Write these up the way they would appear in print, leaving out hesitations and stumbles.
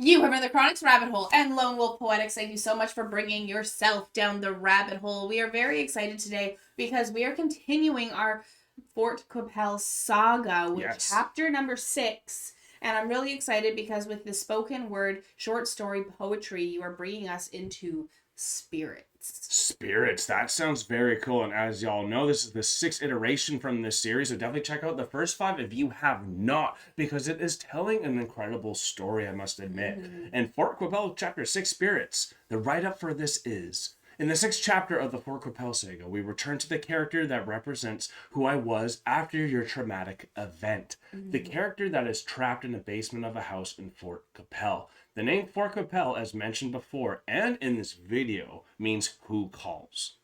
You have the Chronic's rabbit hole, and Lone Wolf Poetics, thank you so much for bringing yourself down the rabbit hole. We are very excited today because we are continuing our Fort Qu'Apelle saga with chapter number 6. And I'm really excited because with the spoken word short story poetry, you are bringing us into spirits. Spirits, that sounds very cool. And as y'all know, this is the 6th iteration from this series, so definitely check out the first 5 if you have not, because it is telling an incredible story, I must admit. And Fort Qu'Apelle chapter 6, Spirits, the write-up for this is: in the 6th chapter of the Fort Qu'Apelle saga, we return to the character that represents who I was after your traumatic event. The character that is trapped in the basement of a house in Fort Qu'Apelle. The name Fort Qu'Apelle, as mentioned before and in this video, means who calls.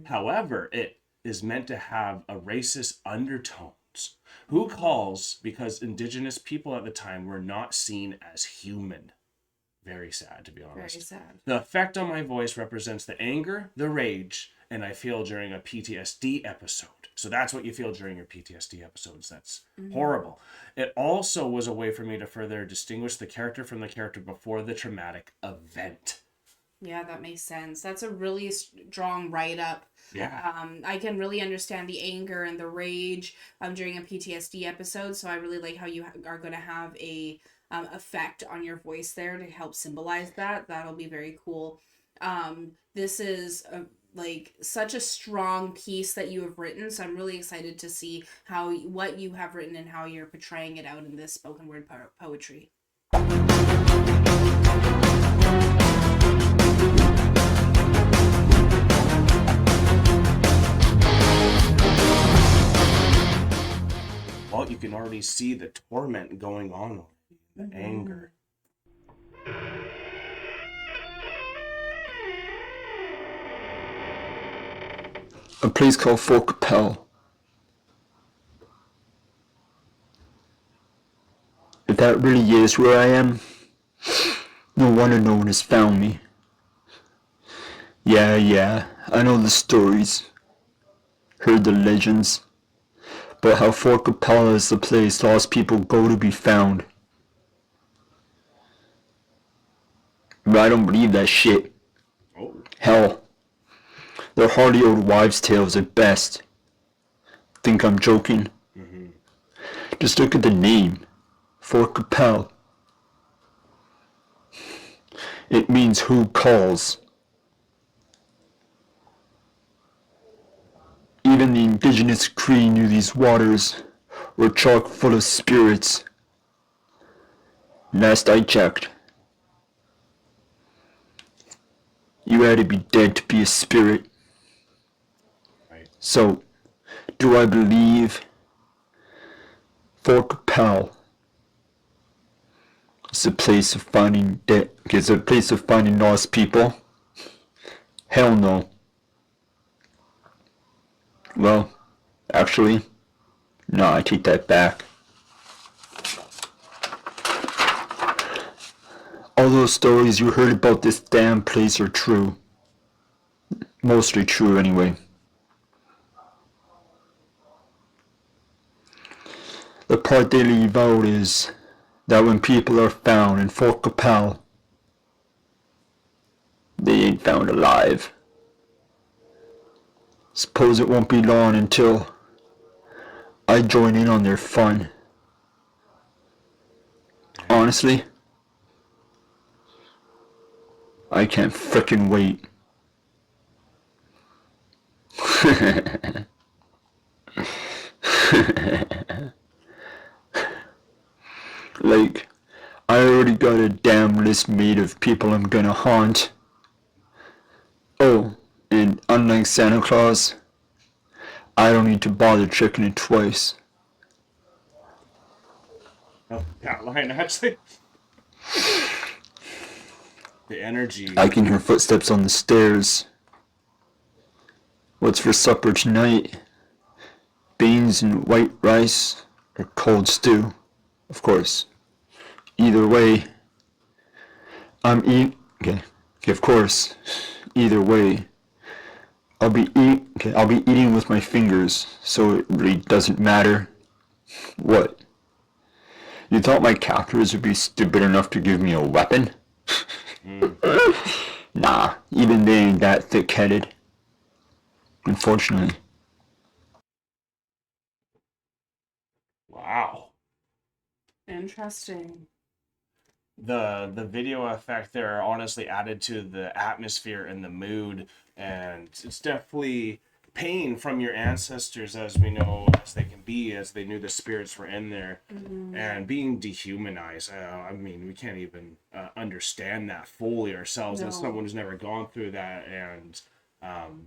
However, it is meant to have a racist undertones. Who calls because indigenous people at the time were not seen as human. Very sad, to be honest. Very sad. The effect on my voice represents the anger, the rage, and I feel during a PTSD episode. So that's what you feel during your PTSD episodes. That's horrible. It also was a way for me to further distinguish the character from the character before the traumatic event. Yeah, that makes sense. That's a really strong write-up. Yeah. I can really understand the anger and the rage during a PTSD episode, so I really like how you are going to have a effect on your voice there to help symbolize that. That'll be very cool. This is such a strong piece that you have written, so I'm really excited to see what you have written and how you're portraying it out in this spoken word poetry. Well, you can already see the torment going on, the anger. A place called Fort Qu'Apelle. If that really is where I am, no wonder no one has found me. Yeah, I know the stories, heard the legends, but how Fort Qu'Apelle is the place lost people go to be found. But I don't believe that shit. Oh. Hell, they're hardly old wives' tales at best. Think I'm joking? Just look at the name, Fort Qu'Apelle. It means who calls. Even the indigenous Cree knew these waters were chock full of spirits. Last I checked, you had to be dead to be a spirit. Right. So, do I believe Fort Qu'Apelle is a place of finding lost people? Hell no. Well, actually, no, I take that back. All those stories you heard about this damn place are true. Mostly true, anyway. The part they leave out is that when people are found in Fort Qu'Apelle, they ain't found alive. Suppose it won't be long until I join in on their fun. Honestly, I can't frickin' wait. Like, I already got a damn list made of people I'm gonna haunt. Oh, and unlike Santa Claus, I don't need to bother checking it twice. Oh, that line, actually. The energy. I can hear footsteps on the stairs. What's for supper tonight? Beans and white rice or cold stew? Of course. Either way, Okay, of course. Either way, I'll be eating with my fingers, so it really doesn't matter. What? You thought my captors would be stupid enough to give me a weapon? Nah, even they ain't that thick-headed. Unfortunately. Wow. Interesting. The video effect there honestly added to the atmosphere and the mood, and it's definitely pain from your ancestors, as we know as they can be, as they knew the spirits were in there, and being dehumanized. I mean, we can't even understand that fully ourselves as No. someone who's never gone through that, and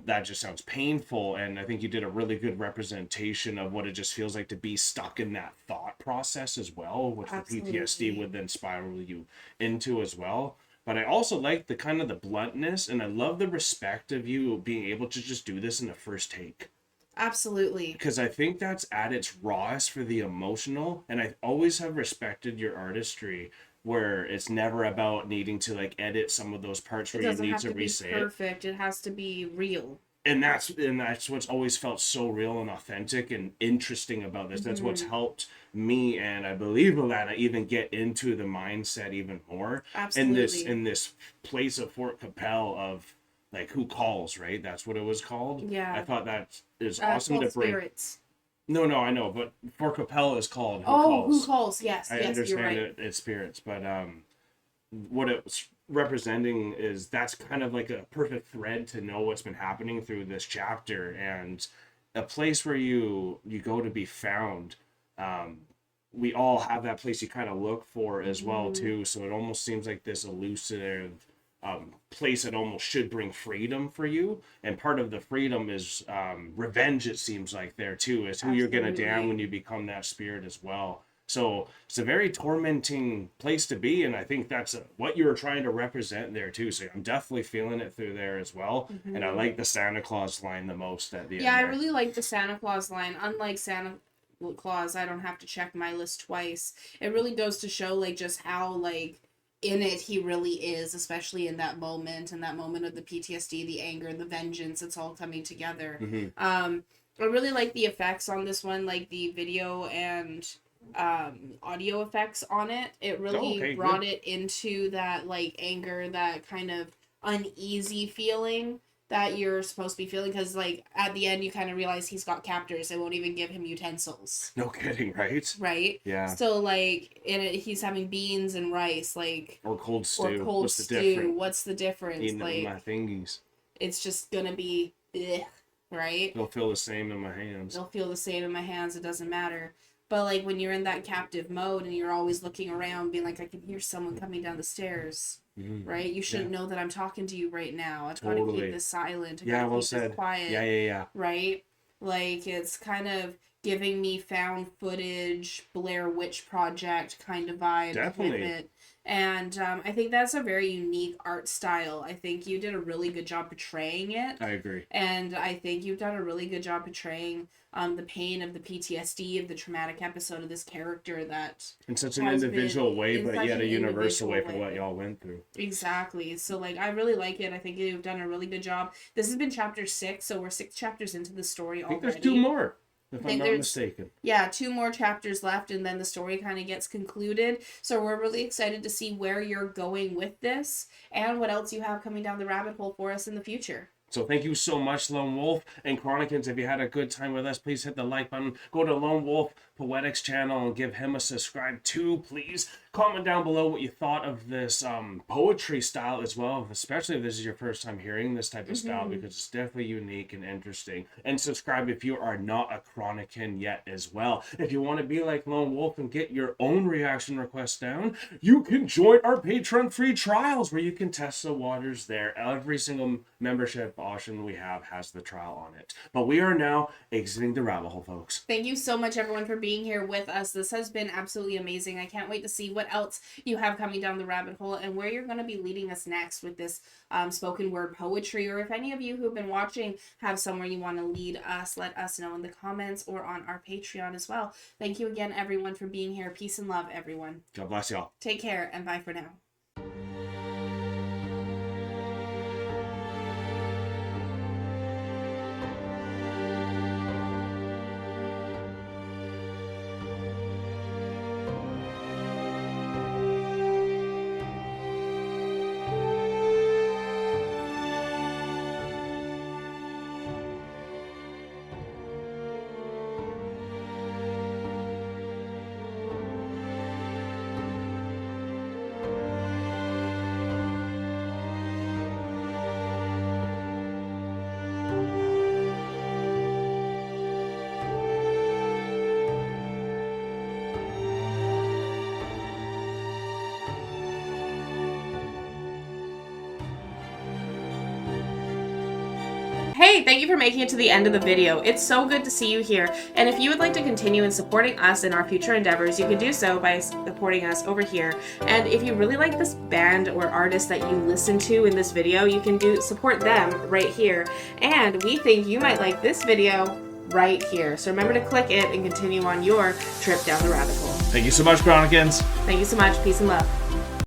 that just sounds painful. And I think you did a really good representation of what it just feels like to be stuck in that thought process as well, which the PTSD Absolutely. would then spiral you into as well. But I also like the kind of the bluntness, and I love the respect of you being able to just do this in the first take, Absolutely. because I think that's at its rawest for the emotional. And I always have respected your artistry, where it's never about needing to like edit some of those parts It where you doesn't need have to to be re-say it. perfect. It has to be real. And that's what's always felt so real and authentic and interesting about this. That's what's helped me, and I believe Alana, even get into the mindset even more Absolutely. in this place of Fort Qu'Apelle of like who calls, right? That's what it was called. Yeah. I thought that is awesome Called to bring. spirits. No, I know, but Fort Qu'Apelle is called Who Oh, Calls. who calls? Yes, I yes, you're understand right. it's spirits, but what it's representing is that's kind of like a perfect thread to know what's been happening through this chapter, and a place where you go to be found. We all have that place you kind of look for as well too, so it almost seems like this elusive place that almost should bring freedom for you, and part of the freedom is revenge. It seems like there too is who you're gonna damn Absolutely. when you become that spirit as well. So it's a very tormenting place to be, and I think that's what you were trying to represent there too. So I'm definitely feeling it through there as well, and I like the Santa Claus line the most at the Yeah, end I there. really like the Santa Claus line. Unlike Santa Claus, I don't have to check my list twice. It really goes to show like just how like in it he really is, especially in that moment of the PTSD, the anger, the vengeance. It's all coming together. I really like the effects on this one, like the video and audio effects on it. It really okay, brought good. it into that like anger, that kind of uneasy feeling that you're supposed to be feeling, because like at the end you kind of realize he's got captors. They won't even give him utensils, No kidding, right? right? Yeah. So like in it he's having beans and rice, like, Or cold or stew. cold What's the stew. difference? What's the difference? Eating it with my Like fingies. it's just gonna be ugh, right? They'll feel the same in my hands. They'll feel the same in my hands. It doesn't matter. But like when you're in that captive mode and you're always looking around, being like, I can hear someone coming down the stairs, right? You shouldn't know that I'm talking to you right now. I've got to Totally. keep this silent. I Yeah, gotta well keep said. this quiet. Yeah. Right? Like it's kind of giving me found footage, Blair Witch Project kind of vibe Definitely. with it. And I think that's a very unique art style. I think you did a really good job portraying it. I agree. And I think you've done a really good job portraying the pain of the PTSD of the traumatic episode of this character that In such an has individual been way, in but such yet an a universal way for individual what way. y'all went through. Exactly. So like I really like it. I think you've done a really good job. This has been chapter 6, so we're 6 chapters into the story I think already. there's 2 more, if I'm think not there's- mistaken. Yeah, 2 more chapters left, and then the story kind of gets concluded. So we're really excited to see where you're going with this and what else you have coming down the rabbit hole for us in the future. So thank you so much, Lone Wolf and Chronicans. If you had a good time with us, please hit the like button. Go to Lone Wolf Poetics channel and give him a subscribe too, please. Comment down below what you thought of this poetry style as well, especially if this is your first time hearing this type of style, because it's definitely unique and interesting. And subscribe if you are not a Chronican yet as well. If you want to be like Lone Wolf and get your own reaction requests down, you can join our Patreon free trials where you can test the waters there. Every single membership option we have has the trial on it. But we are now exiting the rabbit hole, folks. Thank you so much, everyone, for being here with us. This has been absolutely amazing. I can't wait to see what else you have coming down the rabbit hole and where you're going to be leading us next with this spoken word poetry. Or if any of you who've been watching have somewhere you want to lead us, let us know in the comments or on our Patreon as well. Thank you again, everyone, for being here. Peace and love, everyone. God bless y'all. Take care, and bye for now. Hey, thank you for making it to the end of the video. It's so good to see you here. And if you would like to continue in supporting us in our future endeavors, you can do so by supporting us over here. And if you really like this band or artist that you listen to in this video, you can support them right here. And we think you might like this video right here. So remember to click it and continue on your trip down the rabbit hole. Thank you so much, Chronicans. Thank you so much. Peace and love.